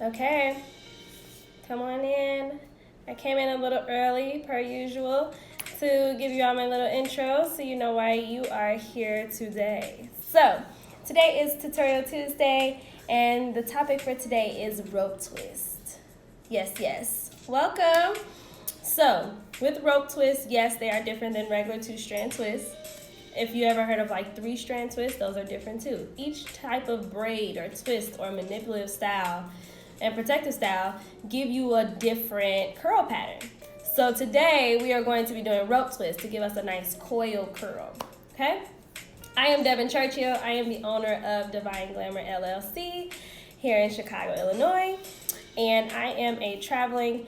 Okay, come on in. I came in a little early, per usual, to give you all my little intro so you know why you are here today. So, today is Tutorial Tuesday, and the topic for today is rope twist. Yes. Welcome. So, with rope twists, yes, they are different than regular two-strand twists. If you ever heard of like three-strand twists, those are different too. Each type of braid or twist or manipulative style and protective style give you a different curl pattern. So today we are going to be doing rope twist to give us a nice coil curl. Okay? I am Devin Churchill. I am the owner of Devine Glamour LLC here in Chicago, Illinois. And I am a traveling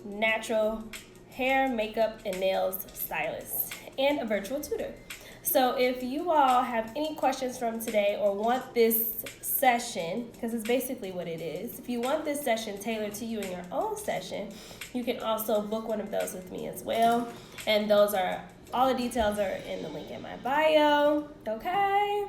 natural hair, makeup, and nails stylist and a virtual tutor. So if you all have any questions from today or want this session, because it's basically what it is, if you want this session tailored to you in your own session, you can also book one of those with me as well. And all the details are in the link in my bio, okay?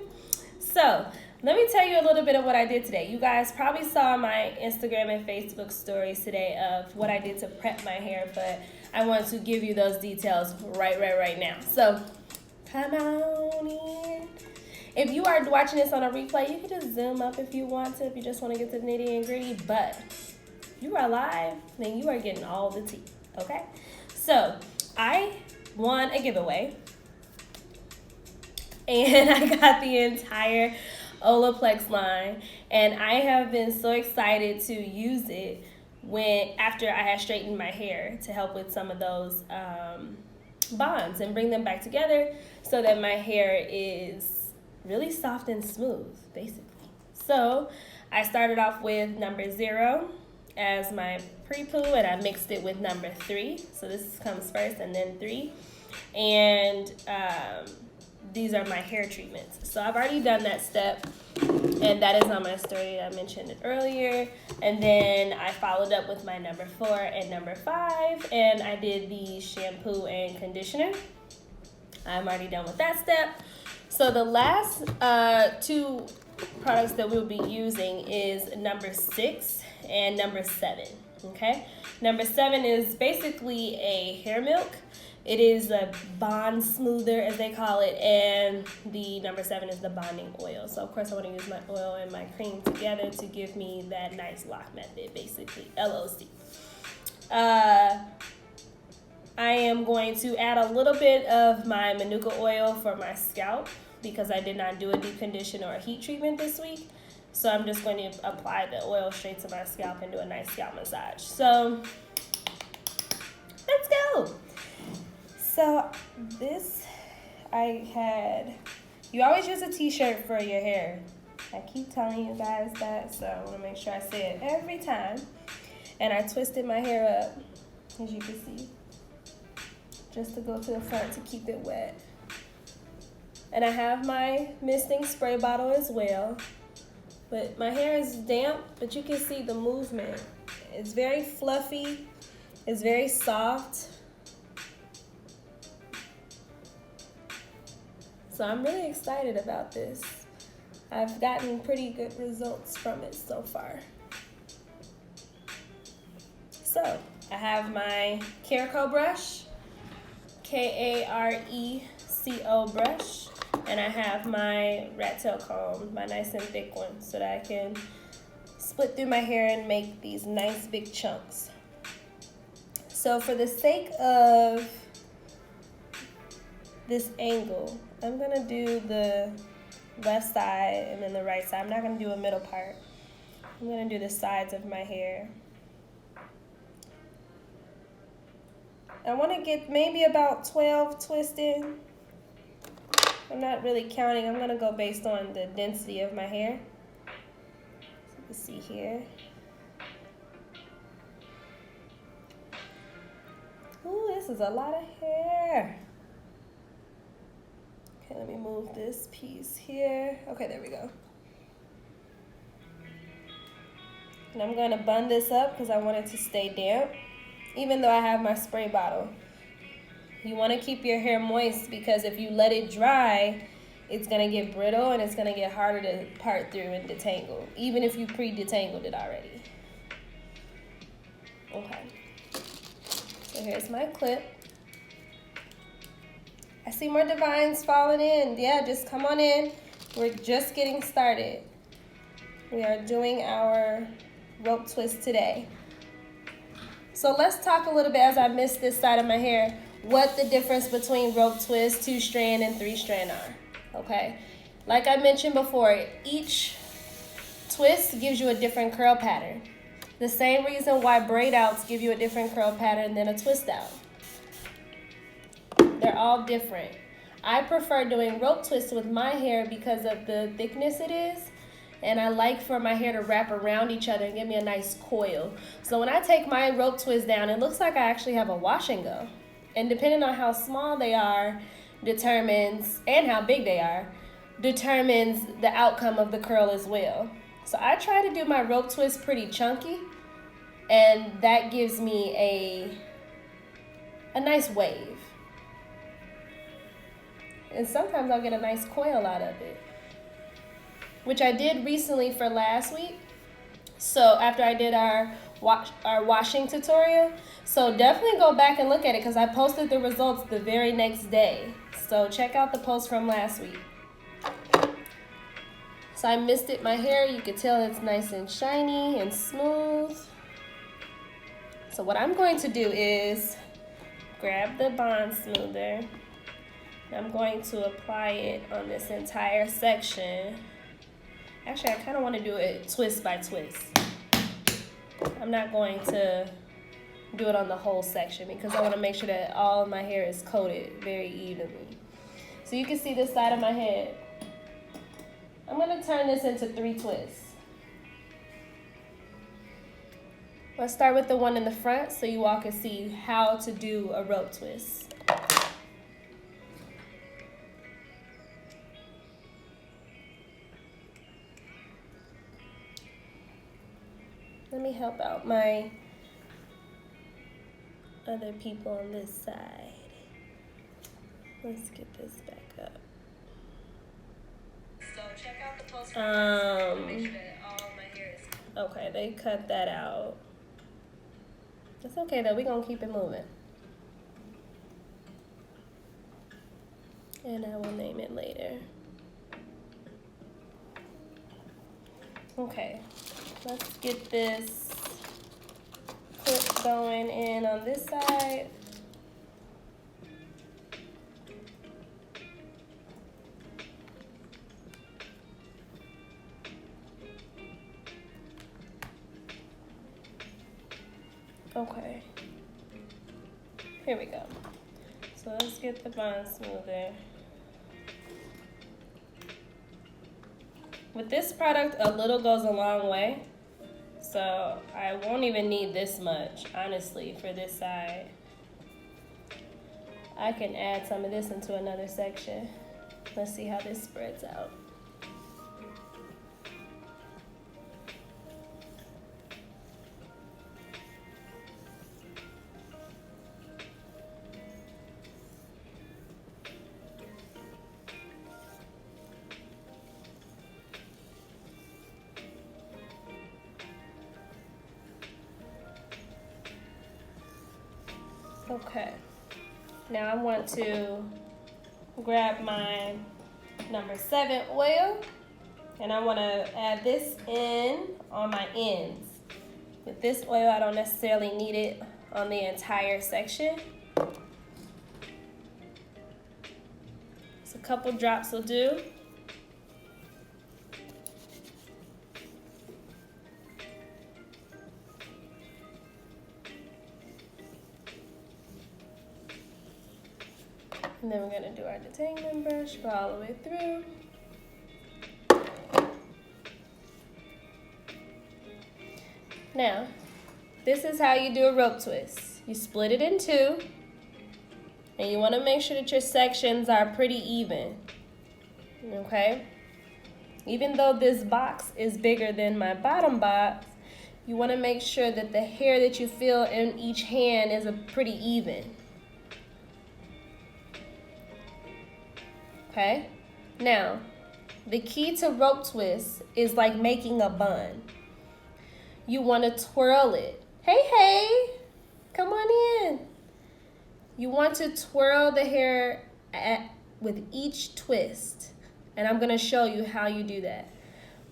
So let me tell you a little bit of what I did today. You guys probably saw my Instagram and Facebook stories today of what I did to prep my hair, but I want to give you those details right now. So come on in. If you are watching this on a replay, you can just zoom up if you want to, if you just want to get to the nitty and gritty. But if you are live, then you are getting all the tea, okay? So I won a giveaway, and I got the entire Olaplex line, and I have been so excited to use it after I had straightened my hair to help with some of those bonds and bring them back together so that my hair is really soft and smooth, basically. So I started off with number 0 as my pre-poo, and I mixed it with number 3. So this comes first and then 3. And these are my hair treatments. So I've already done that step, and that is on my story. I mentioned it earlier. And then I followed up with my number 4 and number 5, and I did the shampoo and conditioner. I'm already done with that step. So the last 2 products that we'll be using is number 6 and number 7, okay? Number 7 is basically a hair milk. It is a bond smoother, as they call it, and the number 7 is the bonding oil. So, of course, I want to use my oil and my cream together to give me that nice lock method, basically, LOC. I am going to add a little bit of my Manuka oil for my scalp because I did not do a deep condition or a heat treatment this week. So I'm just going to apply the oil straight to my scalp and do a nice scalp massage. So, let's go. So you always use a t-shirt for your hair. I keep telling you guys that, so I want to make sure I say it every time. And I twisted my hair up, as you can see, just to go to the front to keep it wet. And I have my misting spray bottle as well. But my hair is damp, but you can see the movement. It's very fluffy. It's very soft. So I'm really excited about this. I've gotten pretty good results from it so far. So I have my Kareco brush, Kareco brush, and I have my rat tail comb, my nice and thick one, so that I can split through my hair and make these nice big chunks. So for the sake of this angle, I'm gonna do the left side and then the right side. I'm not gonna do a middle part. I'm gonna do the sides of my hair. I wanna get maybe about 12 twists in. I'm not really counting. I'm gonna go based on the density of my hair. So you can see here. Ooh, this is a lot of hair. Okay, let me move this piece here. Okay, there we go. And I'm gonna bun this up because I want it to stay damp, even though I have my spray bottle. You want to keep your hair moist because if you let it dry, it's going to get brittle and it's going to get harder to part through and detangle, even if you pre-detangled it already. So here's my clip. I see more Devines falling in. Yeah, just come on in. We're just getting started. We are doing our rope twist today. So let's talk a little bit, as I missed this side of my hair, what the difference between rope twist, 2-strand, and 3-strand are, okay? Like I mentioned before, each twist gives you a different curl pattern. The same reason why braid outs give you a different curl pattern than a twist out. They're all different. I prefer doing rope twists with my hair because of the thickness it is, and I like for my hair to wrap around each other and give me a nice coil. So when I take my rope twist down, it looks like I actually have a wash and go. And depending on how small they are determines, and how big they are, determines the outcome of the curl as well. So I try to do my rope twist pretty chunky, and that gives me a nice wave. And sometimes I'll get a nice coil out of it, which I did recently for last week. So after I did our washing tutorial. So definitely go back and look at it because I posted the results the very next day. So check out the post from last week. So I misted my hair. You can tell it's nice and shiny and smooth. So what I'm going to do is grab the bond smoother. I'm going to apply it on this entire section. Actually, I kind of want to do it twist by twist. I'm not going to do it on the whole section because I want to make sure that all of my hair is coated very evenly. So you can see this side of my head. I'm going to turn this into 3 twists. Let's start with the one in the front so you all can see how to do a rope twist. Let me help out my other people on this side. Let's get this back up. So check out the post. Make sure that all my hair is okay, they cut that out. It's okay though, we're gonna keep it moving. And I will name it later. Okay. Let's get this clip going in on this side. Okay. Here we go. So let's get the bond smoother. With this product, a little goes a long way. So I won't even need this much, honestly, for this side. I can add some of this into another section. Let's see how this spreads out. Okay, now I want to grab my number 7 oil, and I want to add this in on my ends. With this oil, I don't necessarily need it on the entire section. Just a couple drops will do. And then we're going to do our detangling brush, go all the way through. Now, this is how you do a rope twist. You split it in 2, and you want to make sure that your sections are pretty even, okay? Even though this box is bigger than my bottom box, you want to make sure that the hair that you feel in each hand is pretty even. Okay, now the key to rope twists is like making a bun. You want to twirl it. Hey, come on in. You want to twirl the hair with each twist. And I'm going to show you how you do that.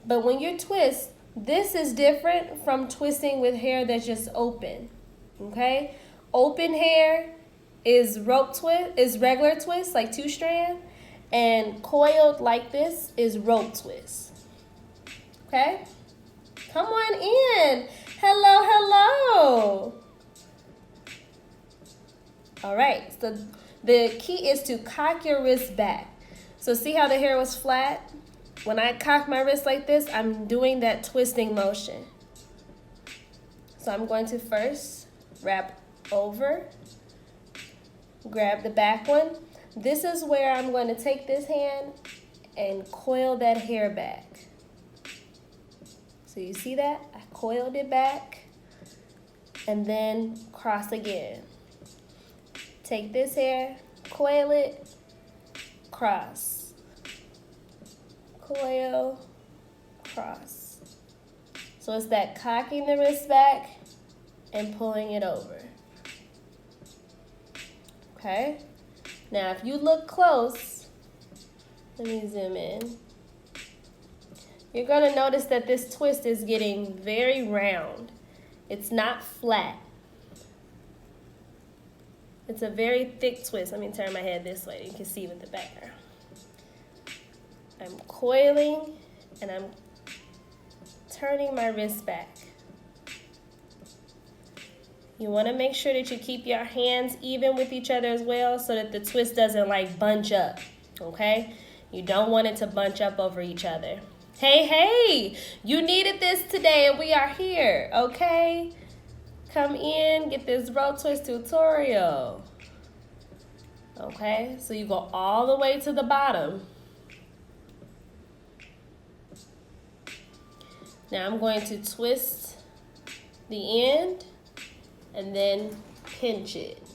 But when you twist, this is different from twisting with hair that's just open. Okay? Open hair is regular twist, like 2-strand. And coiled like this is rope twist. Okay? Come on in. Hello, hello. All right, so the key is to cock your wrist back. So see how the hair was flat? When I cock my wrist like this, I'm doing that twisting motion. So I'm going to first wrap over, grab the back one. This is where I'm going to take this hand and coil that hair back. So you see that? I coiled it back and then cross again. Take this hair, coil it, cross. Coil, cross. So it's that cocking the wrist back and pulling it over. Okay? Now if you look close, let me zoom in. You're going to notice that this twist is getting very round. It's not flat. It's a very thick twist. Let me turn my head this way. You can see with the background. I'm coiling and I'm turning my wrist back. You want to make sure that you keep your hands even with each other as well so that the twist doesn't like bunch up, okay? You don't want it to bunch up over each other. Hey, you needed this today and we are here, okay? Come in, get this rope twist tutorial. Okay, so you go all the way to the bottom. Now I'm going to twist the end and then pinch it.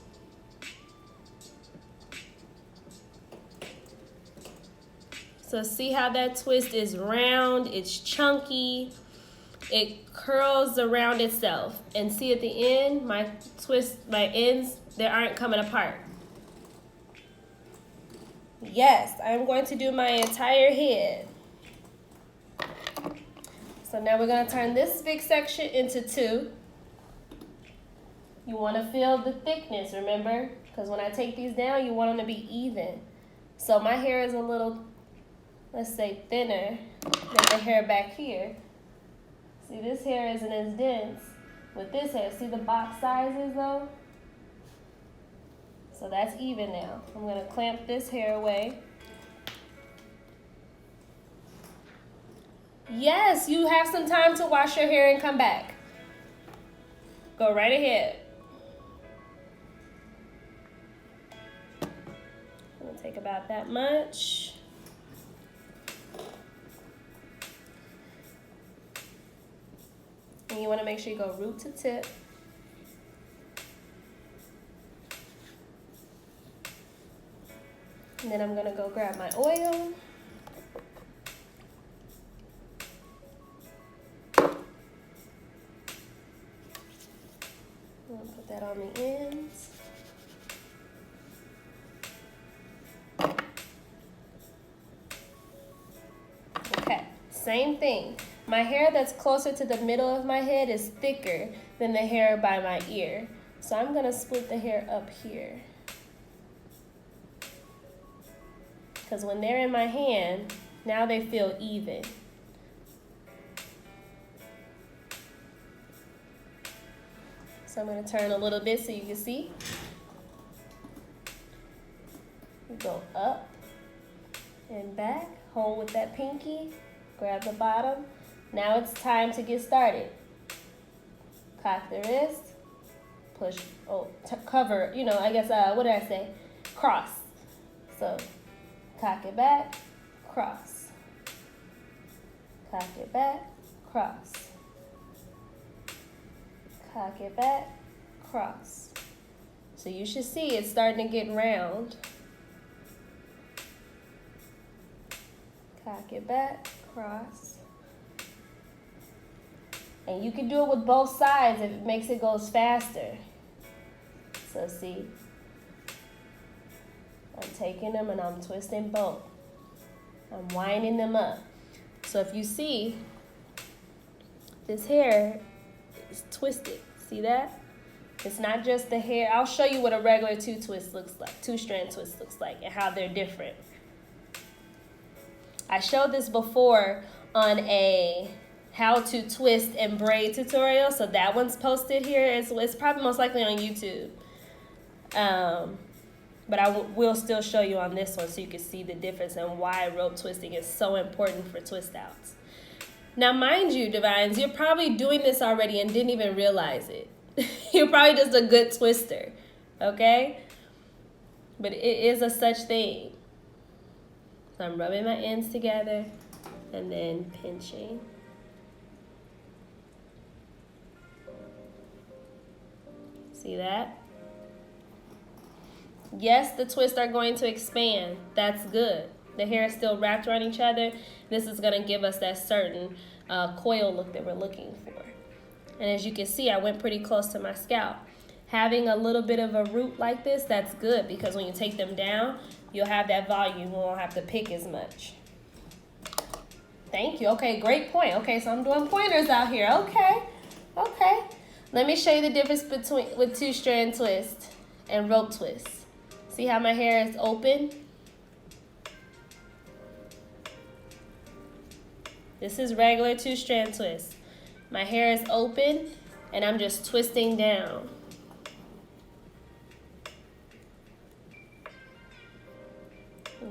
So see how that twist is round, it's chunky, it curls around itself. And see at the end, my ends, they aren't coming apart. Yes, I'm going to do my entire head. So now we're going to turn this big section into 2. You want to feel the thickness, remember? Because when I take these down, you want them to be even. So my hair is a little, let's say, thinner than the hair back here. See, this hair isn't as dense with this hair. See the box sizes though? So that's even now. I'm going to clamp this hair away. Yes, you have some time to wash your hair and come back. Go right ahead. I'm going to take about that much. And you want to make sure you go root to tip. And then I'm going to go grab my oil. I'm going to put that on the ends. Okay, same thing. My hair that's closer to the middle of my head is thicker than the hair by my ear. So I'm going to split the hair up here. Because when they're in my hand, now they feel even. So I'm going to turn a little bit so you can see. You go up and back, hold with that pinky, grab the bottom. Now it's time to get started. Cock the wrist, push, cover, I guess, what did I say? Cross. So cock it back, cross. Cock it back, cross. Cock it back, cross. So you should see it's starting to get round. Cock it back, cross. And you can do it with both sides if it makes it goes faster. So see, taking them and I'm twisting both. I'm winding them up. So if you see, this hair is twisted. See that? It's not just the hair. I'll show you what a regular two-strand twist looks like and how they're different. I showed this before on a how to twist and braid tutorial, so that one's posted here. It's probably most likely on YouTube. But I will still show you on this one so you can see the difference and why rope twisting is so important for twist outs. Now, mind you, Devines, you're probably doing this already and didn't even realize it. You're probably just a good twister, okay? But it is a such thing. So I'm rubbing my ends together and then pinching. See that? Yes, the twists are going to expand. That's good. The hair is still wrapped around each other. This is going to give us that certain coil look that we're looking for. And as you can see, I went pretty close to my scalp. Having a little bit of a root like this, that's good because when you take them down, you'll have that volume. You won't have to pick as much. Thank you. Okay, great point. Okay, so I'm doing pointers out here. Okay. Let me show you the difference with two-strand twist and rope twist. See how my hair is open? This is regular two-strand twist. My hair is open and I'm just twisting down.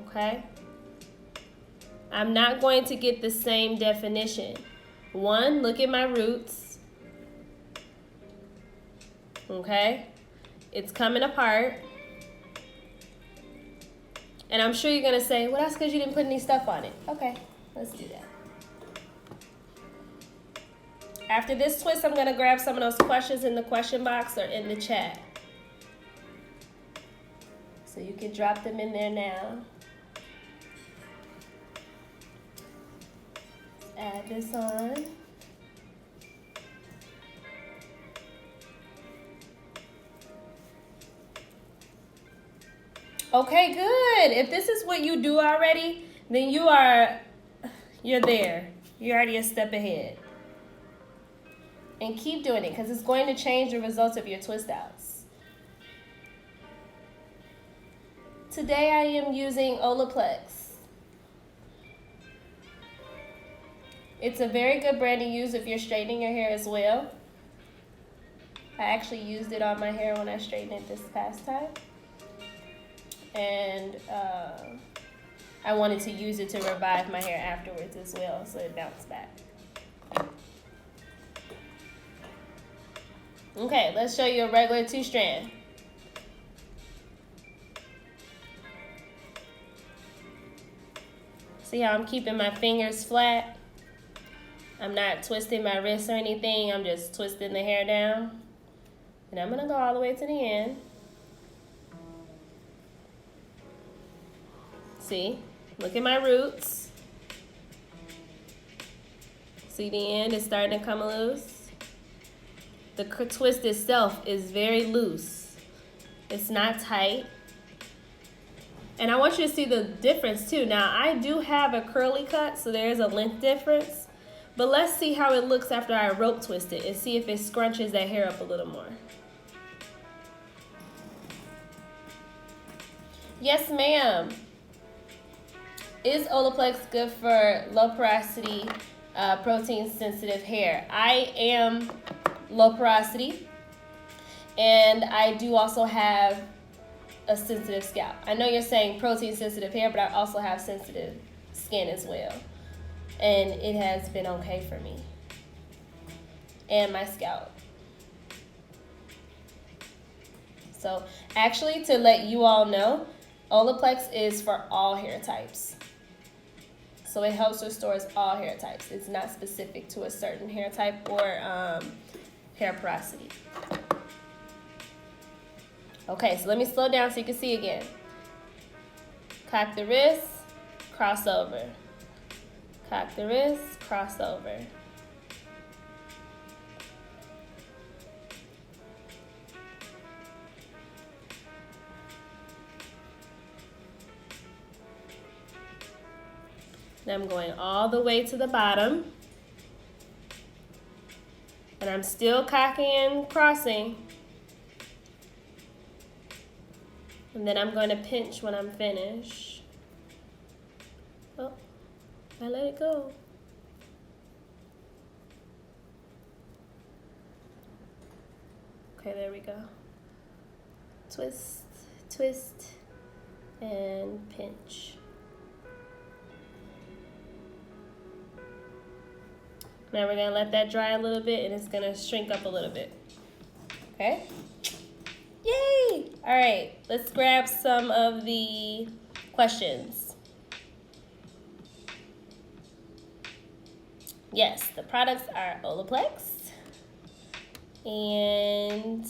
Okay? I'm not going to get the same definition. One, look at my roots. Okay? It's coming apart. And I'm sure you're going to say, well, that's because you didn't put any stuff on it. Okay, let's do that. After this twist, I'm going to grab some of those questions in the question box or in the chat. So you can drop them in there now. Let's add this on. Okay, good. If this is what you do already, then you're there. You're already a step ahead. And keep doing it because it's going to change the results of your twist outs. Today I am using Olaplex. It's a very good brand to use if you're straightening your hair as well. I actually used it on my hair when I straightened it this past time. And I wanted to use it to revive my hair afterwards as well, so it bounced back. Okay, let's show you a regular two-strand. See how I'm keeping my fingers flat? I'm not twisting my wrists or anything. I'm just twisting the hair down. And I'm going to go all the way to the end. See? Look at my roots. See the end is starting to come loose? The twist itself is very loose. It's not tight. And I want you to see the difference too. Now, I do have a curly cut, so there is a length difference. But let's see how it looks after I rope twist it and see if it scrunches that hair up a little more. Yes, ma'am. Is Olaplex good for low porosity, protein sensitive hair? I am low porosity, and I do also have a sensitive scalp. I know you're saying protein sensitive hair, but I also have sensitive skin as well. And it has been okay for me and my scalp. So actually, to let you all know, Olaplex is for all hair types. So it helps restores all hair types. It's not specific to a certain hair type or hair porosity. Okay, so let me slow down so you can see again. Cock the wrist, cross over. Cock the wrist, cross over. And I'm going all the way to the bottom. And I'm still cocking and crossing. And then I'm going to pinch when I'm finished. Oh, I let it go. Okay, there we go. Twist, twist, and pinch. Now we're gonna let that dry a little bit and it's gonna shrink up a little bit. Okay? Yay! All right, let's grab some of the questions. Yes, the products are Olaplex. And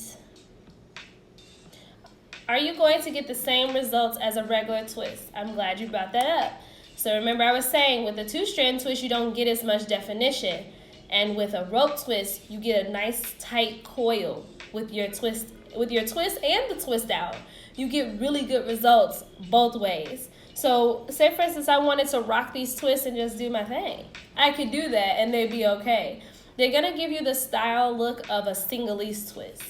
are you going to get the same results as a regular twist? I'm glad you brought that up. So remember I was saying with the 2-strand twist, you don't get as much definition. And with a rope twist, you get a nice tight coil with your twist and the twist out. You get really good results both ways. So say for instance, I wanted to rock these twists and just do my thing. I could do that and they'd be okay. They're gonna give you the style look of a single-leaf twist.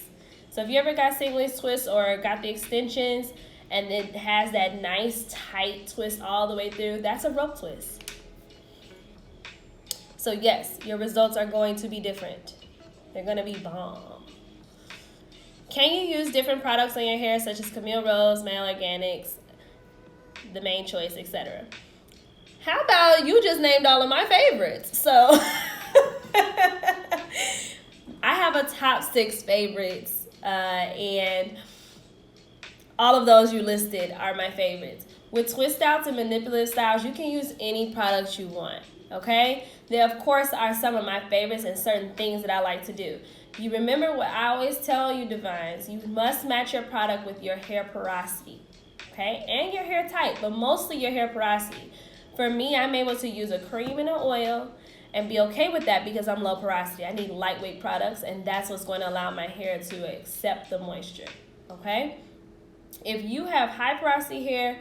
So if you ever got single-leaf twists or got the extensions and it has that nice tight twist all the way through, that's a rope twist. So yes, your results are going to be different. They're gonna be bomb. Can you use different products on your hair such as Camille Rose, Male Organics, The Main Choice, etc.? How about you just named all of my favorites? So I have a top 6 favorites. And all of those you listed are my favorites. With twist outs and manipulative styles, you can use any products you want, okay? There, of course, are some of my favorites and certain things that I like to do. You remember what I always tell you, Devines, you must match your product with your hair porosity, okay? And your hair type, but mostly your hair porosity. For me, I'm able to use a cream and an oil and be okay with that because I'm low porosity. I need lightweight products, and that's what's going to allow my hair to accept the moisture, okay? If you have high porosity hair,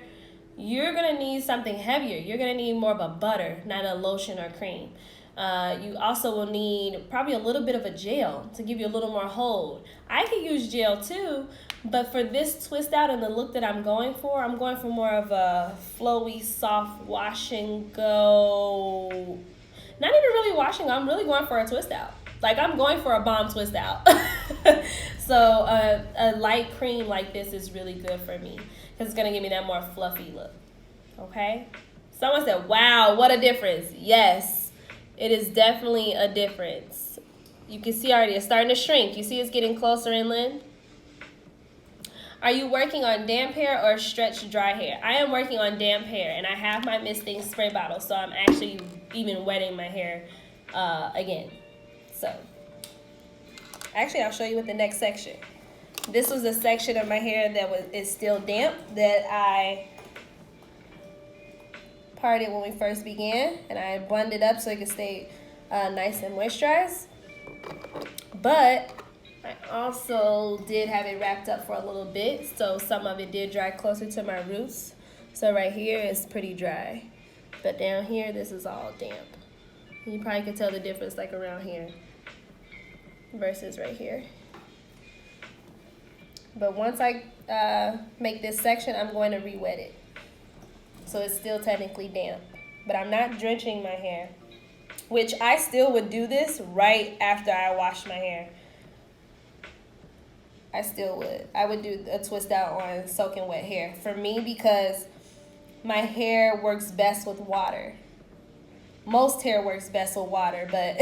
you're going to need something heavier. You're going to need more of a butter, not a lotion or cream. You also will need probably a little bit of a gel to give you a little more hold. I could use gel too, but for this twist out and the look that I'm going for more of a flowy, soft, wash and go. Not even really washing, I'm really going for a twist out. Like I'm going for a bomb twist out. So a light cream like this is really good for me because it's gonna give me that more fluffy look, okay? Someone said, wow, what a difference. Yes, it is definitely a difference. You can see already it's starting to shrink. You see it's getting closer inland? Are you working on damp hair or stretched dry hair? I am working on damp hair, and I have my misting spray bottle, so I'm actually even wetting my hair again. So, actually, I'll show you with the next section. This was a section of my hair that is still damp that I parted when we first began, and I bunned it up so it could stay nice and moisturized. But I also did have it wrapped up for a little bit, so some of it did dry closer to my roots. So right here is pretty dry, but down here this is all damp. You probably could tell the difference like around here versus right here. But once I make this section, I'm going to re-wet it. So it's still technically damp, but I'm not drenching my hair, which I still would do this right after I wash my hair. I still would. I would do a twist out on soaking wet hair for me because my hair works best with water. Most hair works best with water, but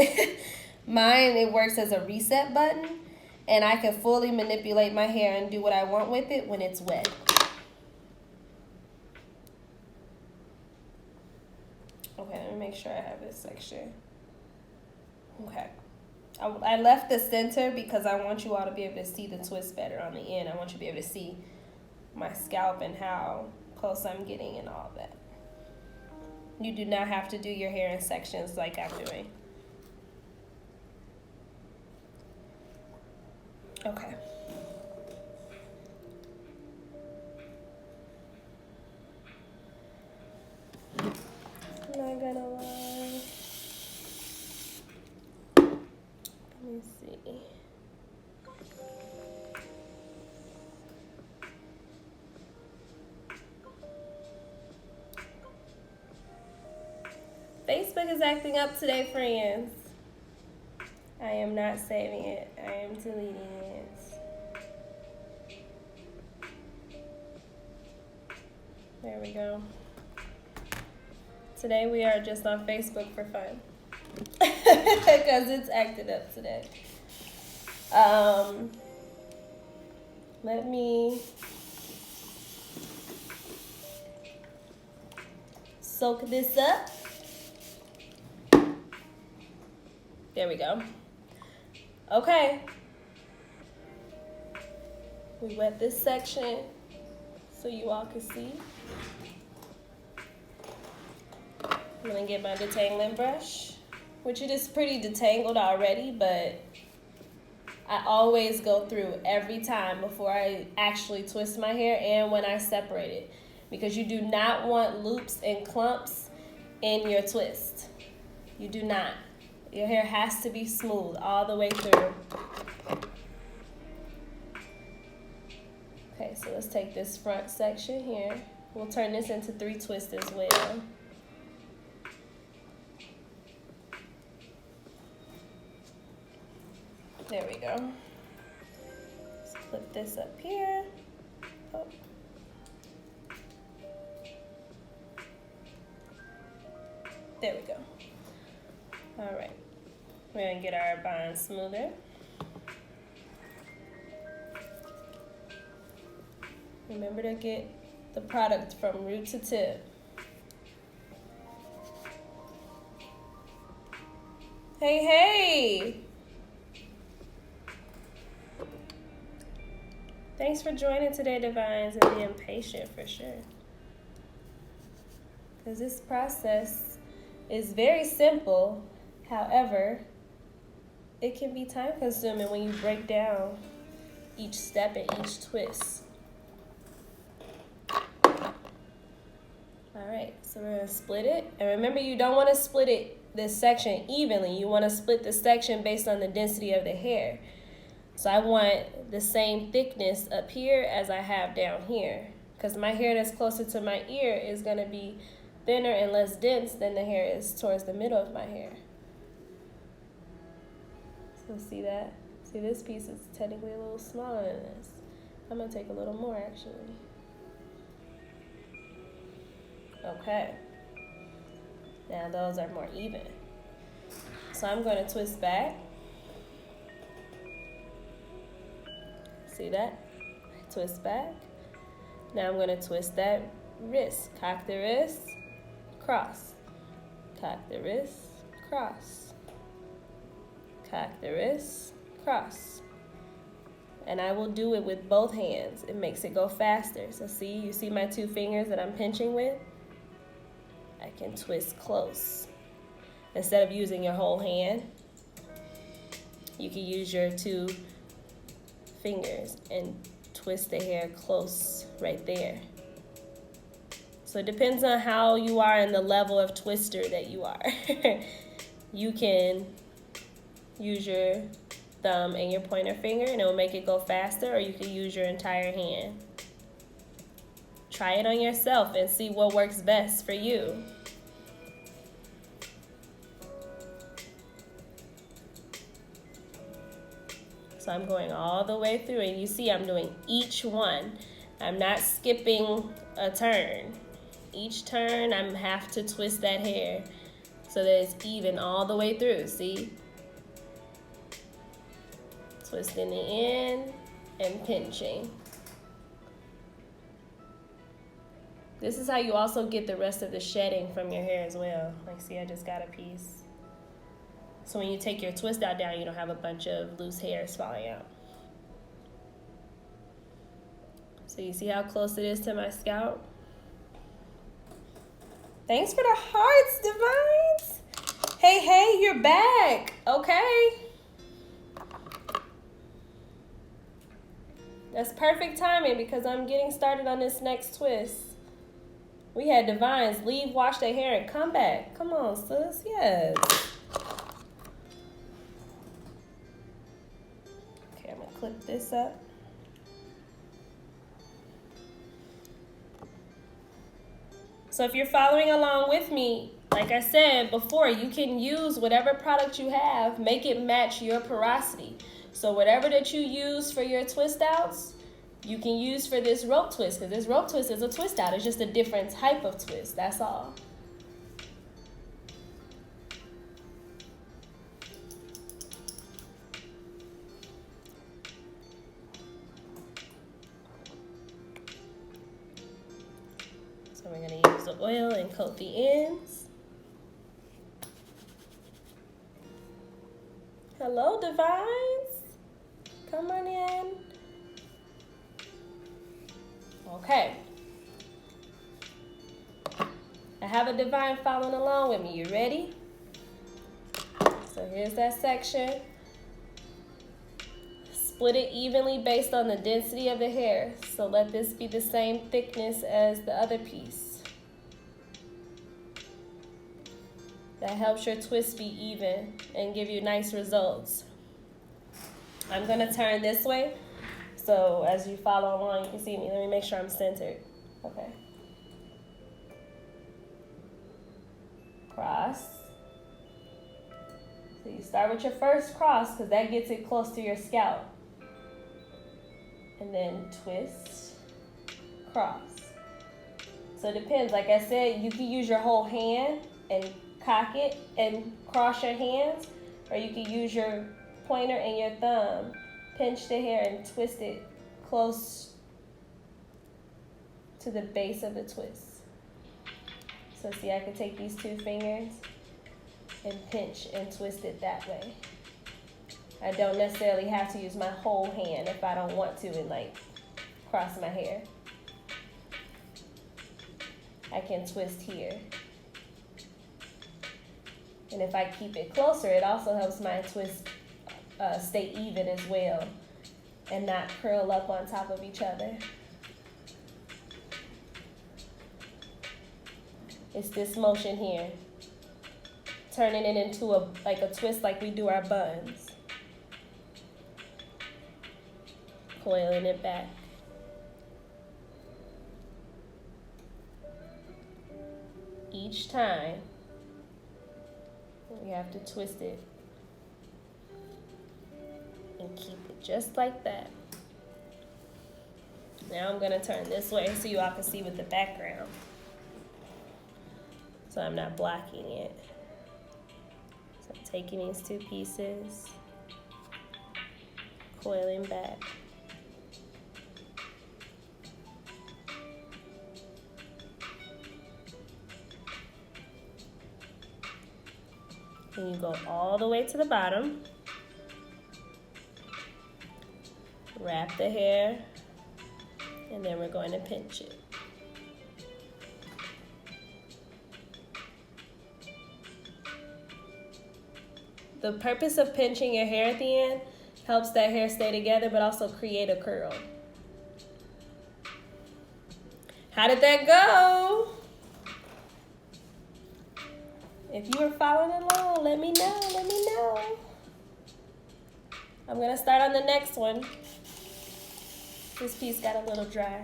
mine, it works as a reset button, and I can fully manipulate my hair and do what I want with it when it's wet. Okay, let me make sure I have this section. Okay. I left the center because I want you all to be able to see the twist better on the end. I want you to be able to see my scalp and how close I'm getting and all that. You do not have to do your hair in sections like I'm doing. Okay. I'm gonna see. Facebook is acting up today, friends. I am not saving it. I am deleting it. There we go. Today we are just on Facebook for fun. Because it's acted up today. Let me soak this up. There we go. Okay. We wet this section so you all can see. I'm gonna get my detangling brush, which it is pretty detangled already, but I always go through every time before I actually twist my hair and when I separate it, because you do not want loops and clumps in your twist. You do not. Your hair has to be smooth all the way through. Okay, so let's take this front section here. We'll turn this into 3 twists as well. There we go. Let's flip this up here. Oh. There we go. All right. We're gonna get our bond smoother. Remember to get the product from root to tip. Hey, hey! Thanks for joining today, Devines, and being patient for sure. Because this process is very simple. However, it can be time consuming when you break down each step and each twist. All right, so we're gonna split it. And remember, you don't wanna split this section evenly. You wanna split the section based on the density of the hair. So I want the same thickness up here as I have down here, because my hair that's closer to my ear is gonna be thinner and less dense than the hair is towards the middle of my hair. So see that? See, this piece is technically a little smaller than this. I'm gonna take a little more actually. Okay. Now those are more even. So I'm gonna twist back. See that? Twist back. Now I'm gonna twist that wrist. Cock the wrist, cross. Cock the wrist, cross. Cock the wrist, cross. And I will do it with both hands. It makes it go faster. So see, you see my 2 fingers that I'm pinching with? I can twist close. Instead of using your whole hand, you can use your 2 fingers and twist the hair close right there. So it depends on how you are and the level of twister that you are. You can use your thumb and your pointer finger and it will make it go faster, or you can use your entire hand. Try it on yourself and see what works best for you. So I'm going all the way through, and you see I'm doing each one. I'm not skipping a turn. Each turn I have to twist that hair so that it's even all the way through, see? Twisting the end and pinching. This is how you also get the rest of the shedding from your hair as well. Like, see, I just got a piece. So when you take your twist out down, you don't have a bunch of loose hairs falling out. So you see how close it is to my scalp? Thanks for the hearts, Devine. Hey, hey, you're back. Okay. That's perfect timing because I'm getting started on this next twist. We had Devines leave, wash their hair, and come back. Come on, sis. Yes. clip this up. So if you're following along with me, like I said before, you can use whatever product you have, make it match your porosity. So whatever that you use for your twist outs, you can use for this rope twist, because this rope twist is a twist out. It's just a different type of twist, that's all. So we're going to use the oil and coat the ends. Hello, Devine. Come on in. Okay. I have a Devine following along with me. You ready? So here's that section. Split it evenly based on the density of the hair. So let this be the same thickness as the other piece. That helps your twist be even and give you nice results. I'm gonna turn this way. So as you follow along, you can see me. Let me make sure I'm centered. Okay. Cross. So you start with your first cross because that gets it close to your scalp. And then twist, cross. So it depends. Like I said, you can use your whole hand and cock it and cross your hands, or you can use your pointer and your thumb, pinch the hair and twist it close to the base of the twist. So see, I can take these two fingers and pinch and twist it that way. I don't necessarily have to use my whole hand if I don't want to and like cross my hair. I can twist here. And if I keep it closer, it also helps my twist stay even as well and not curl up on top of each other. It's this motion here, turning it into a twist like we do our buns. Coiling it back. Each time, we have to twist it and keep it just like that. Now I'm gonna turn this way so you all can see with the background. So I'm not blocking it. So I'm taking these two pieces, coiling back. And you go all the way to the bottom. Wrap the hair, and then we're going to pinch it. The purpose of pinching your hair at the end helps that hair stay together, but also create a curl. How did that go? If you were following along, let me know, let me know. I'm gonna start on the next one. This piece got a little dry.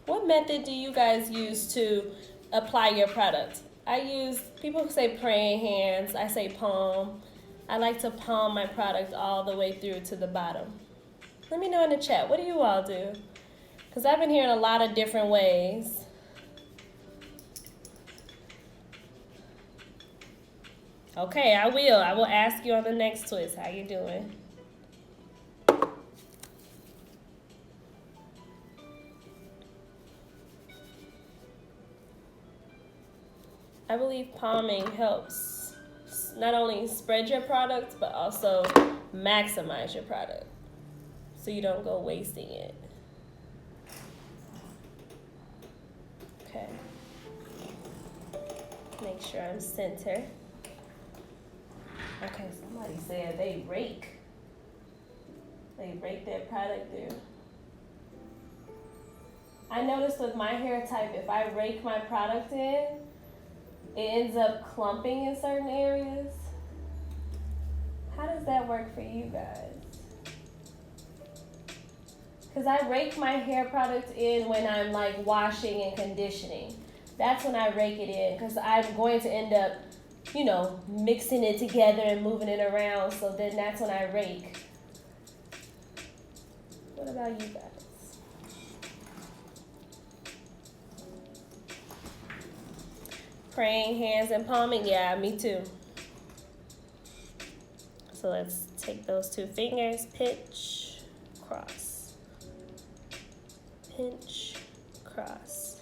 What method do you guys use to apply your product? People say praying hands, I say palm. I like to palm my product all the way through to the bottom. Let me know in the chat, what do you all do? Because I've been hearing a lot of different ways. Okay, I will ask you on the next twist, how you doing? I believe palming helps not only spread your product, but also maximize your product so you don't go wasting it. Okay. sure I'm center. Okay, somebody said they rake. They rake their product through. I noticed with my hair type, if I rake my product in, it ends up clumping in certain areas. How does that work for you guys? Because I rake my hair product in when I'm like washing and conditioning. That's when I rake it in, because I'm going to end up, you know, mixing it together and moving it around. So then that's when I rake. What about you guys? Praying hands and palming, yeah, me too. So let's take those two fingers, pinch, cross. Pinch, cross.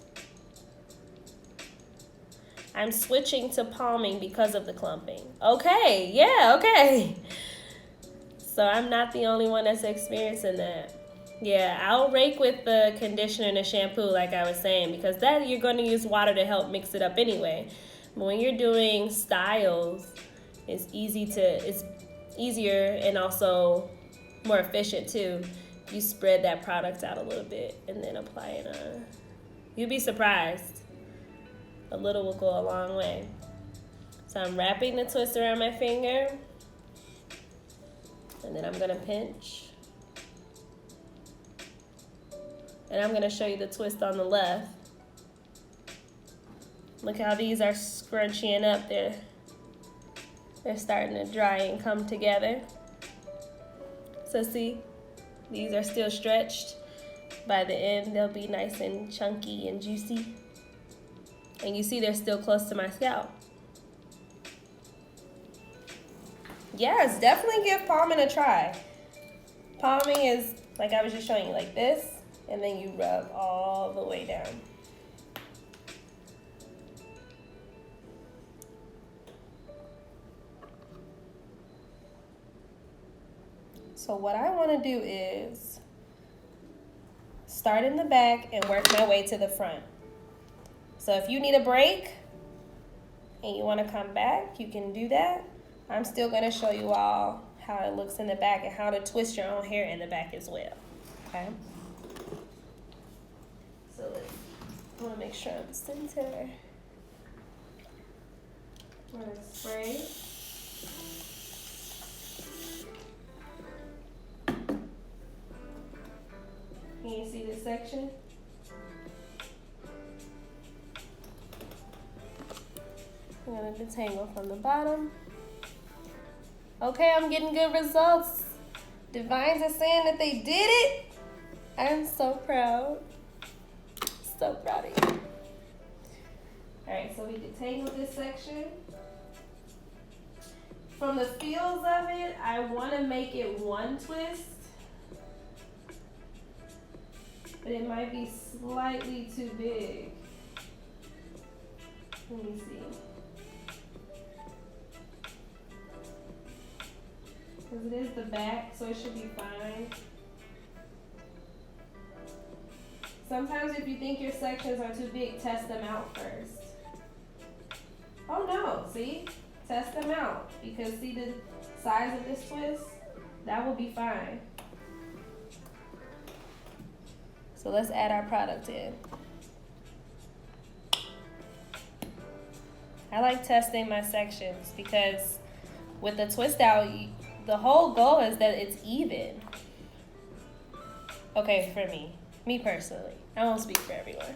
I'm switching to palming because of the clumping. Okay, yeah, okay. So I'm not the only one that's experiencing that. Yeah, I'll rake with the conditioner and the shampoo, like I was saying, because that you're going to use water to help mix it up anyway. But when you're doing styles, it's easier and also more efficient too. You spread that product out a little bit and then apply it on. You'll be surprised. A little will go a long way. So I'm wrapping the twist around my finger, and then I'm gonna pinch. And I'm gonna show you the twist on the left. Look how these are scrunching up. They're starting to dry and come together. So see, these are still stretched. By the end, they'll be nice and chunky and juicy. And you see they're still close to my scalp. Yes, definitely give palming a try. Palming is, like I was just showing you, like this, and then you rub all the way down. So what I want to do is start in the back and work my way to the front. So if you need a break and you want to come back, you can do that. I'm still going to show you all how it looks in the back and how to twist your own hair in the back as well. Okay? So I want to make sure I'm center. I'm going to spray. Can you see this section? I'm going to detangle from the bottom. Okay, I'm getting good results. Devines are saying that they did it. I'm so proud. So proud of you. Alright, so we detangle this section. From the feels of it, I want to make it one twist. But it might be slightly too big. Let me see. Because it is the back, so it should be fine. Sometimes if you think your sections are too big, test them out first. Oh no, see? Test them out. Because see the size of this twist? That will be fine. So let's add our product in. I like testing my sections because with the twist out, the whole goal is that it's even. Okay, for me personally. I won't speak for everyone.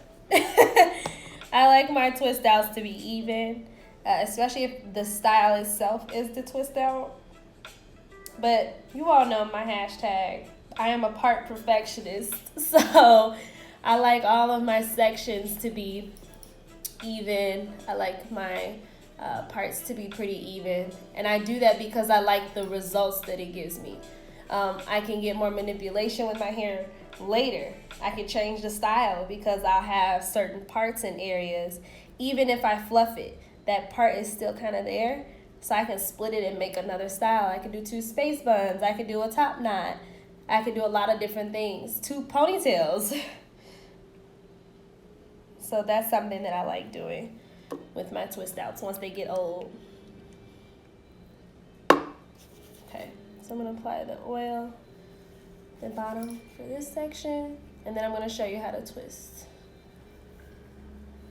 I like my twist outs to be even, especially if the style itself is the twist out. But you all know my hashtag. I am a part perfectionist, so I like all of my sections to be even. I like my parts to be pretty even, and I do that because I like the results that it gives me. I can get more manipulation with my hair later. I can change the style because I'll have certain parts and areas. Even if I fluff it, that part is still kind of there, so I can split it and make another style. I can do 2 space buns. I can do a top knot. I can do a lot of different things. 2 ponytails. So that's something that I like doing. with my twist outs once they get old. Okay, so I'm gonna apply the oil at the bottom for this section, and then I'm gonna show you how to twist.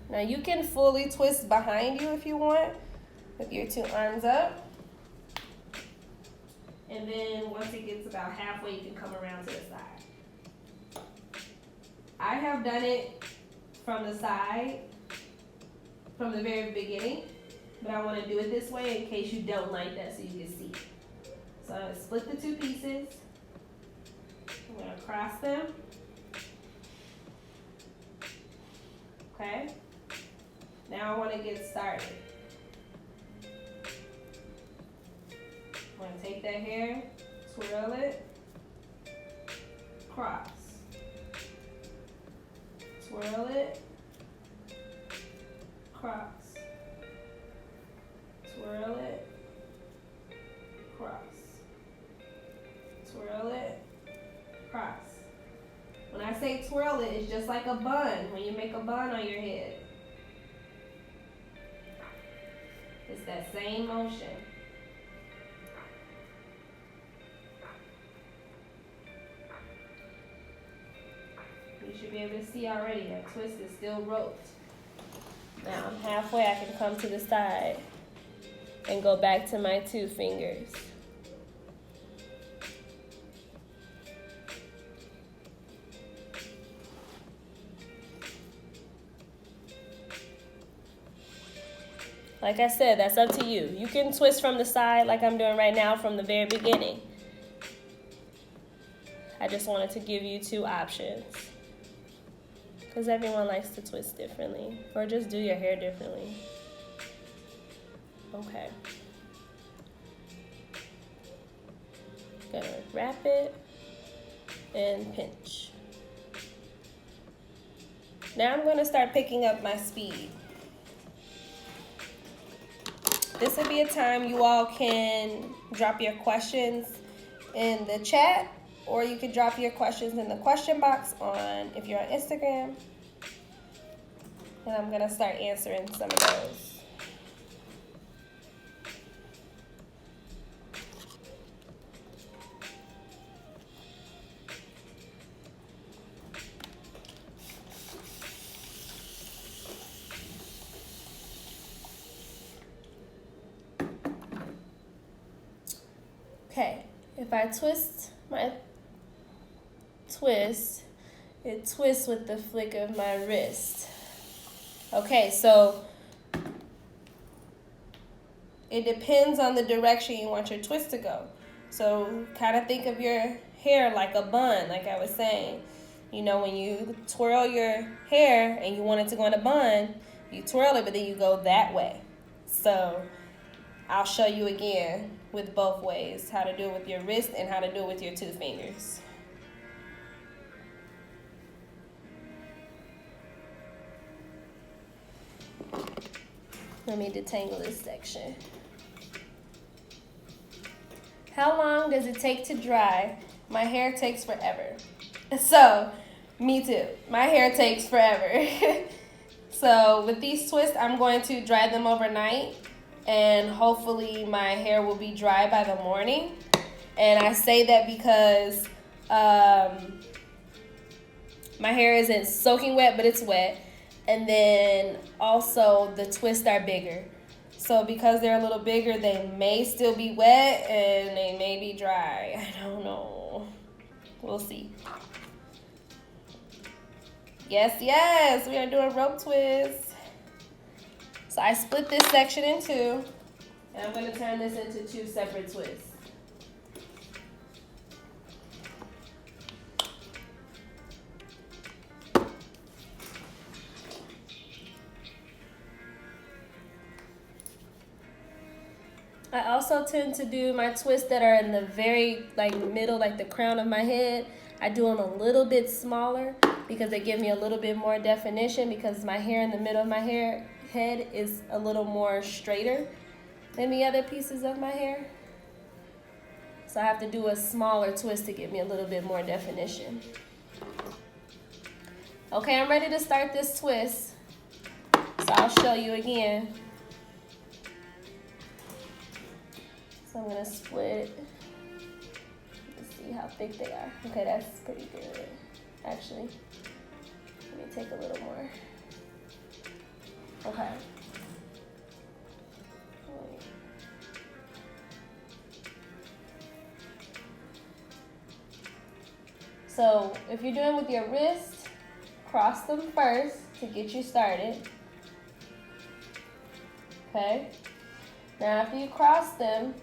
Now you can fully twist behind you if you want, with your two arms up. And then once it gets about halfway, you can come around to the side. I have done it from the side, from the very beginning, but I want to do it this way in case you don't like that so you can see. So I'm going to split the two pieces. I'm going to cross them. Okay. Now I want to get started. I'm going to take that hair, twirl it, cross, twirl it, cross, twirl it, cross, twirl it, cross. When I say twirl it, it's just like a bun, when you make a bun on your head. It's that same motion. You should be able to see already that twist is still roped. Now I'm halfway, I can come to the side and go back to my two fingers. Like I said, that's up to you. You can twist from the side like I'm doing right now from the very beginning. I just wanted to give you two options, because everyone likes to twist differently, or just do your hair differently. Okay. Gonna wrap it and pinch. Now I'm gonna start picking up my speed. This would be a time you all can drop your questions in the chat, or you can drop your questions in the question box on if you're on Instagram. And I'm gonna start answering some of those. Okay, if I twist my twist, it twists with the flick of my wrist. Okay, so it depends on the direction you want your twist to go. So kind of think of your hair like a bun, like I was saying. You know, when you twirl your hair and you want it to go in a bun, you twirl it, but then you go that way. So I'll show you again with both ways, how to do it with your wrist and how to do it with your two fingers. Let me detangle this section. How long does it take to dry? My hair takes forever. So, me too. My hair takes forever. So with these twists, I'm going to dry them overnight, and hopefully my hair will be dry by the morning. And I say that because my hair isn't soaking wet, but it's wet. And then also the twists are bigger. So because they're a little bigger, they may still be wet and they may be dry. I don't know. We'll see. Yes, we are doing rope twists. So I split this section in two, and I'm going to turn this into two separate twists. I also tend to do my twists that are in the very middle, like the crown of my head. I do them a little bit smaller because they give me a little bit more definition, because my hair in the middle of my head is a little more straighter than the other pieces of my hair. So I have to do a smaller twist to give me a little bit more definition. Okay, I'm ready to start this twist. So So I'll show you again. So I'm gonna split. Let's see how thick they are. Okay, that's pretty good. Actually, let me take a little more. Okay. So if you're doing with your wrist, cross them first to get you started. Okay. Now after you cross them,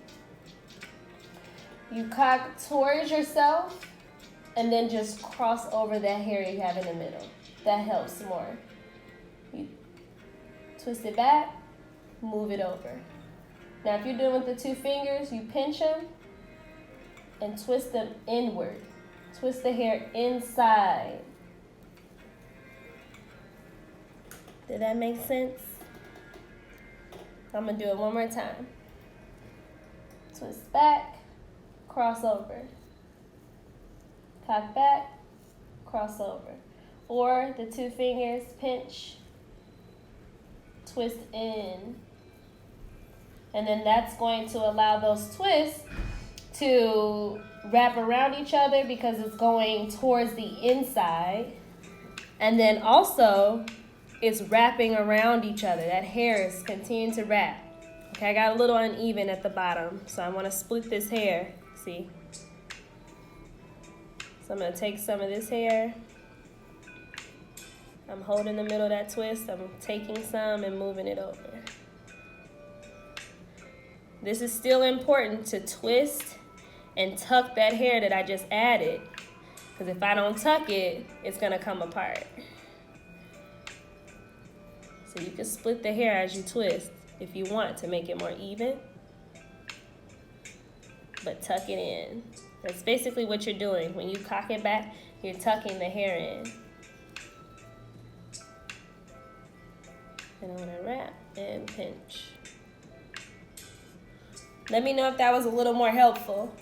you cock towards yourself and then just cross over that hair you have in the middle. That helps more. You twist it back, move it over. Now if you're doing with the 2 fingers, you pinch them and twist them inward. Twist the hair inside. Did that make sense? I'm gonna do it one more time. Twist back, cross over. Cock back, cross over. Or the 2 fingers, pinch, twist in. And then that's going to allow those twists to wrap around each other because it's going towards the inside. And then also, it's wrapping around each other. That hair is continuing to wrap. Okay, I got a little uneven at the bottom, so I want to split this hair. See? So I'm going to take some of this hair. I'm holding the middle of that twist. I'm taking some and moving it over. This is still important to twist and tuck that hair that I just added. Because if I don't tuck it, it's going to come apart. So you can split the hair as you twist if you want to make it more even. But tuck it in. That's basically what you're doing. When you cock it back, you're tucking the hair in. And I'm going to wrap and pinch. Let me know if that was a little more helpful.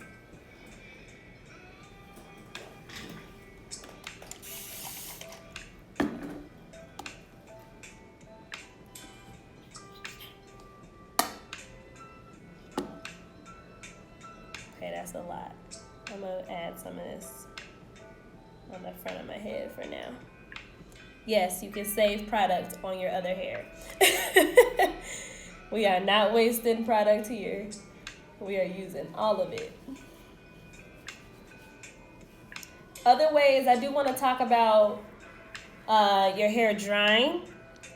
Okay, that's a lot. I'm going to add some of this on the front of my head for now. Yes, you can save product on your other hair. We are not wasting product here. We are using all of it. Other ways, I do want to talk about your hair drying.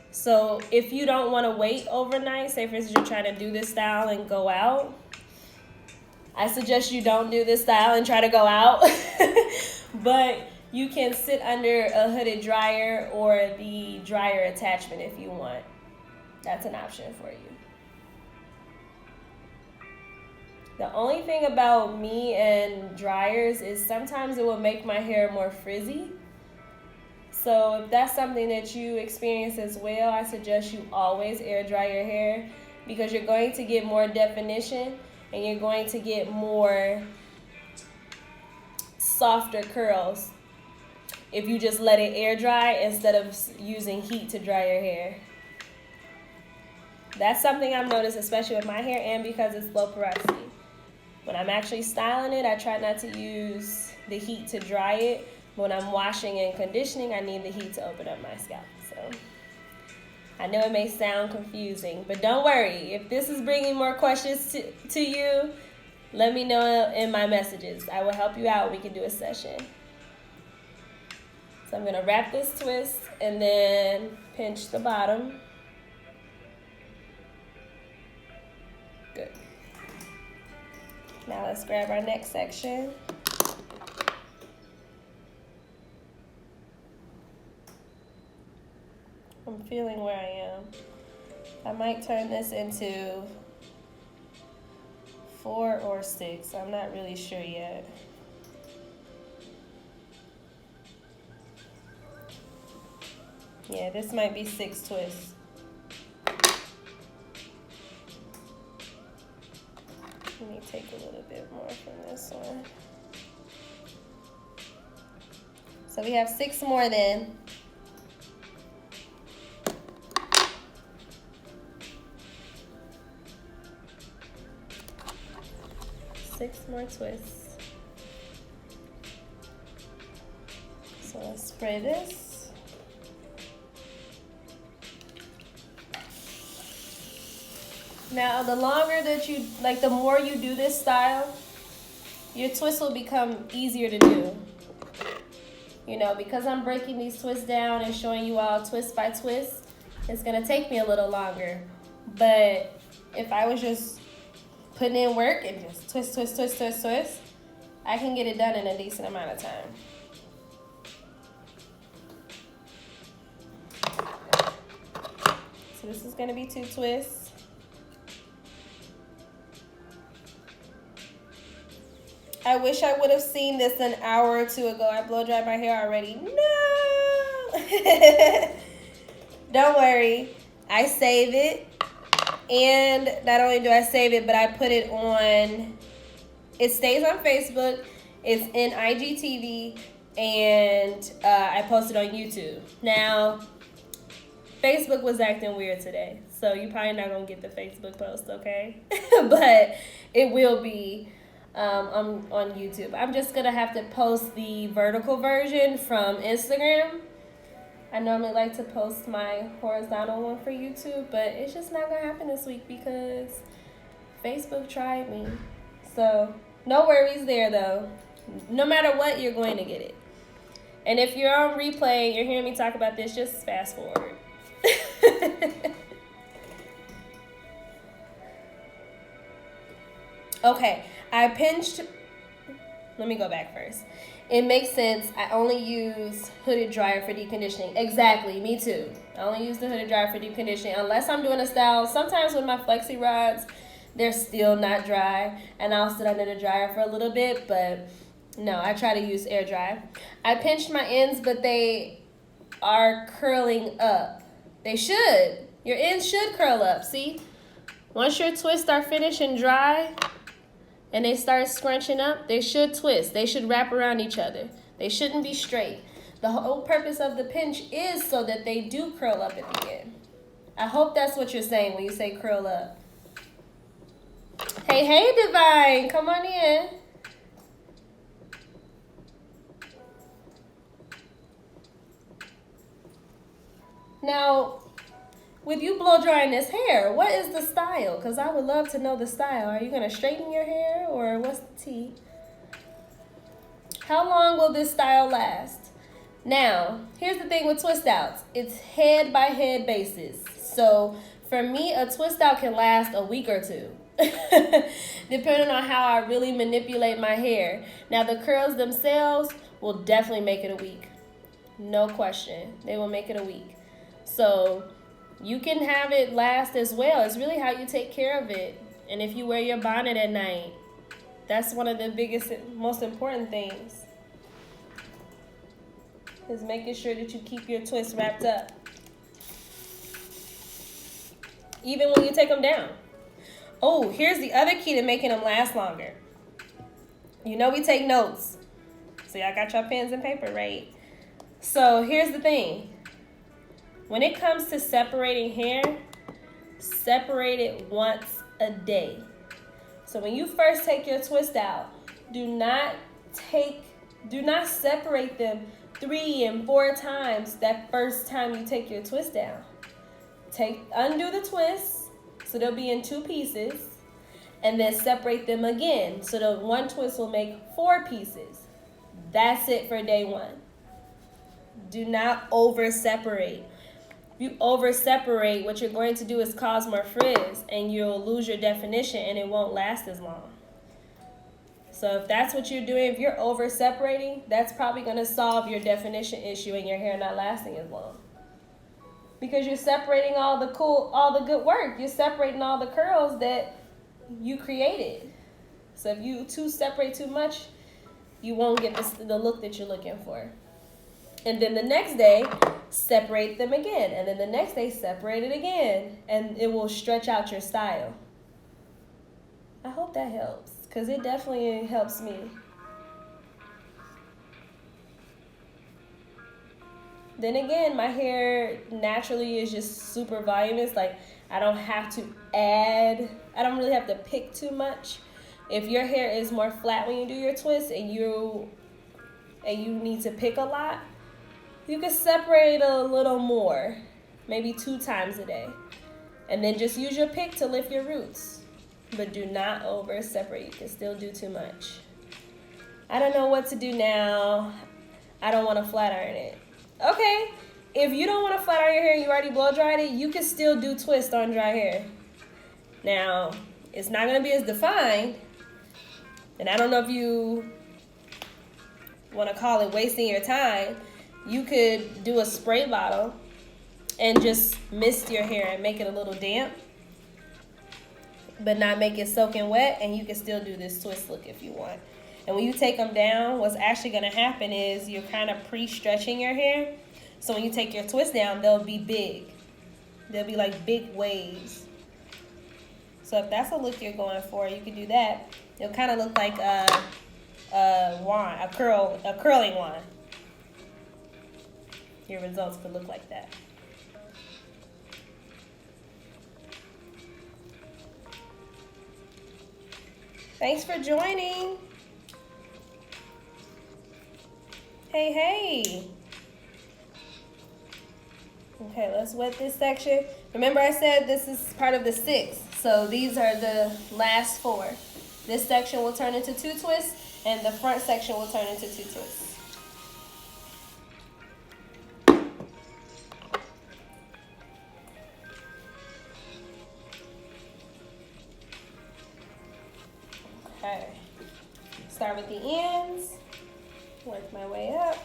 So if you don't want to wait overnight, say for instance you're trying to do this style and go out, I suggest you don't do this style and try to go out. But you can sit under a hooded dryer or the dryer attachment if you want. That's an option for you. The only thing about me and dryers is sometimes it will make my hair more frizzy. So if that's something that you experience as well, I suggest you always air dry your hair because you're going to get more definition and you're going to get more softer curls if you just let it air dry instead of using heat to dry your hair. That's something I've noticed, especially with my hair and because it's low porosity. When I'm actually styling it, I try not to use the heat to dry it. When I'm washing and conditioning, I need the heat to open up my scalp. So I know it may sound confusing, but don't worry. If this is bringing more questions to you, let me know in my messages. I will help you out. We can do a session. So I'm going to wrap this twist and then pinch the bottom. Good. Now let's grab our next section. I'm feeling where I am. I might turn this into 4 or 6. I'm not really sure yet. Yeah, this might be 6 twists. Let me take a little bit more from this one. So we have 6 more then. 6 more twists. So let's spray this. Now, the longer that you, like the more you do this style, your twist will become easier to do. You know, because I'm breaking these twists down and showing you all twist by twist, it's gonna take me a little longer. But if I was just putting in work and just twist, twist, twist, twist, twist, I can get it done in a decent amount of time. So this is gonna be 2 twists. I wish I would have seen this an hour or 2 ago. I blow dried my hair already. No! Don't worry. I save it. And not only do I save it, but I put it on, it stays on Facebook. It's in IGTV. And I post it on YouTube. Now, Facebook was acting weird today. So you're probably not going to get the Facebook post, okay? But it will be on YouTube. I'm just gonna have to post the vertical version from Instagram. I normally like to post my horizontal one for YouTube, but it's just not gonna happen this week because Facebook tried me. So no worries there though. No matter what, you're going to get it. And if you're on replay, you're hearing me talk about this, just fast forward. Okay, I pinched, let me go back first. It makes sense, I only use hooded dryer for deep conditioning. Exactly, me too. I only use the hooded dryer for deep conditioning unless I'm doing a style. Sometimes with my flexi rods, they're still not dry, and I'll sit under the dryer for a little bit, but no, I try to use air dry. I pinched my ends, but they are curling up. They should. Your ends should curl up, see? Once your twists are finished and dry, and they start scrunching up, they should twist. They should wrap around each other. They shouldn't be straight. The whole purpose of the pinch is so that they do curl up at the end. I hope that's what you're saying when you say curl up. Hey, hey, Devine, come on in. Now, with you blow drying this hair, what is the style? Because I would love to know the style. Are you going to straighten your hair or what's the tea? How long will this style last? Now, here's the thing with twist outs. It's head by head basis. So for me, a twist out can last a week or 2. Depending on how I really manipulate my hair. Now the curls themselves will definitely make it a week. No question. They will make it a week. So you can have it last as well. It's really how you take care of it. And if you wear your bonnet at night, that's one of the biggest, most important things. Is making sure that you keep your twists wrapped up. Even when you take them down. Oh, here's the other key to making them last longer. You know we take notes. So y'all got your pens and paper, right? So here's the thing. When it comes to separating hair, separate it once a day. So when you first take your twist out, do not separate them 3 and 4 times that first time you take your twist down. Undo the twist, so they'll be in 2 pieces, and then separate them again. So the one twist will make 4 pieces. That's it for day 1. Do not over separate. If you over separate, what you're going to do is cause more frizz, and you'll lose your definition, and it won't last as long. So if that's what you're doing, if you're over separating, that's probably going to solve your definition issue and your hair not lasting as long. Because you're separating all the good work. You're separating all the curls that you created. So if you separate too much, you won't get the look that you're looking for. And then the next day, separate them again. And then the next day, separate it again. And it will stretch out your style. I hope that helps, because it definitely helps me. Then again, my hair naturally is just super voluminous. Like, I don't really have to pick too much. If your hair is more flat when you do your twist and you need to pick a lot, you can separate it a little more, maybe 2 times a day. And then just use your pick to lift your roots. But do not over separate. You can still do too much. I don't know what to do now. I don't want to flat iron it. Okay, if you don't want to flat iron your hair and you already blow dried it, you can still do twist on dry hair. Now, it's not going to be as defined. And I don't know if you want to call it wasting your time. You could do a spray bottle and just mist your hair and make it a little damp, but not make it soaking wet, and you can still do this twist look if you want. And when you take them down, what's actually going to happen is you're kind of pre-stretching your hair. So when you take your twist down, they'll be big. They'll be like big waves. So if that's a look you're going for, you can do that. It'll kind of look like a wand, a curling wand. Your results could look like that. Thanks for joining. Hey, hey. Okay, let's wet this section. Remember I said this is part of the 6, so these are the last 4. This section will turn into 2 twists, and the front section will turn into 2 twists. Okay, start with the ends, work my way up.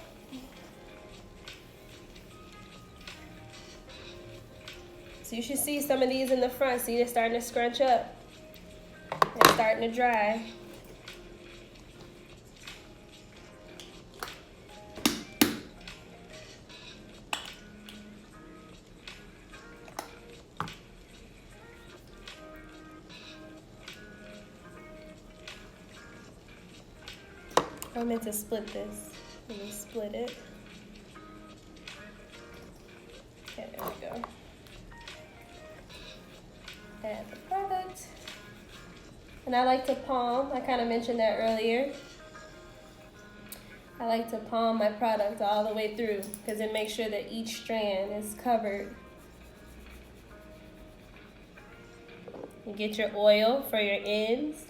So you should see some of these in the front. See, they're starting to scrunch up. They're starting to dry. I meant to split this. Let me split it. Okay, there we go. Add the product. And I like to palm. I kind of mentioned that earlier. I like to palm my product all the way through because it makes sure that each strand is covered. You get your oil for your ends.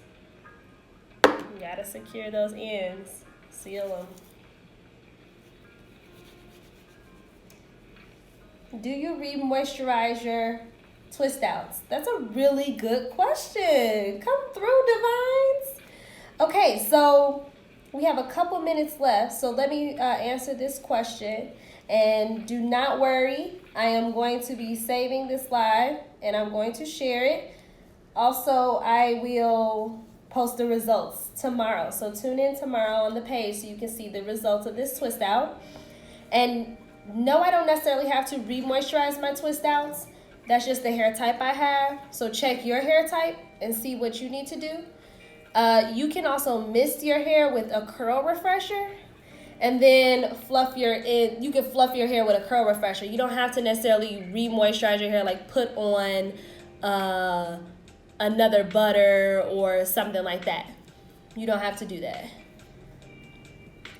You gotta secure those ends, seal them. Do you re-moisturize your twist outs? That's a really good question. Come through, Devines. Okay, so we have a couple minutes left, so let me answer this question. And do not worry, I am going to be saving this live and I'm going to share it. Also, I will post the results tomorrow. So tune in tomorrow on the page so you can see the results of this twist out. And no, I don't necessarily have to re-moisturize my twist outs. That's just the hair type I have. So check your hair type and see what you need to do. You can also mist your hair with a curl refresher and then fluff you can fluff your hair with a curl refresher. You don't have to necessarily re-moisturize your hair, like put on another butter or something like that. You don't have to do that.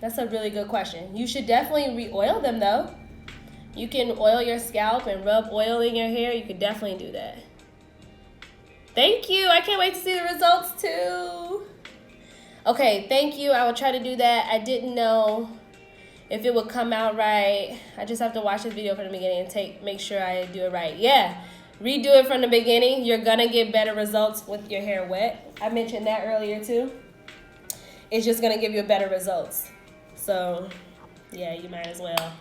That's a really good question. You should definitely re-oil them though. You can oil your scalp and rub oil in your hair. You could definitely do that. Thank you. I can't wait to see the results too. Okay, thank you. I will try to do that. I didn't know if it would come out right. I just have to watch this video from the beginning and make sure I do it right. Yeah. Redo it from the beginning. You're gonna get better results with your hair wet. I mentioned that earlier too. It's just gonna give you better results. So yeah, you might as well.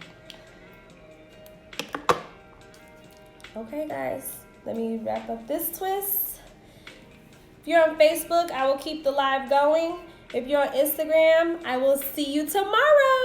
Okay guys, let me wrap up this twist. If you're on Facebook, I will keep the live going. If you're on Instagram, I will see you tomorrow.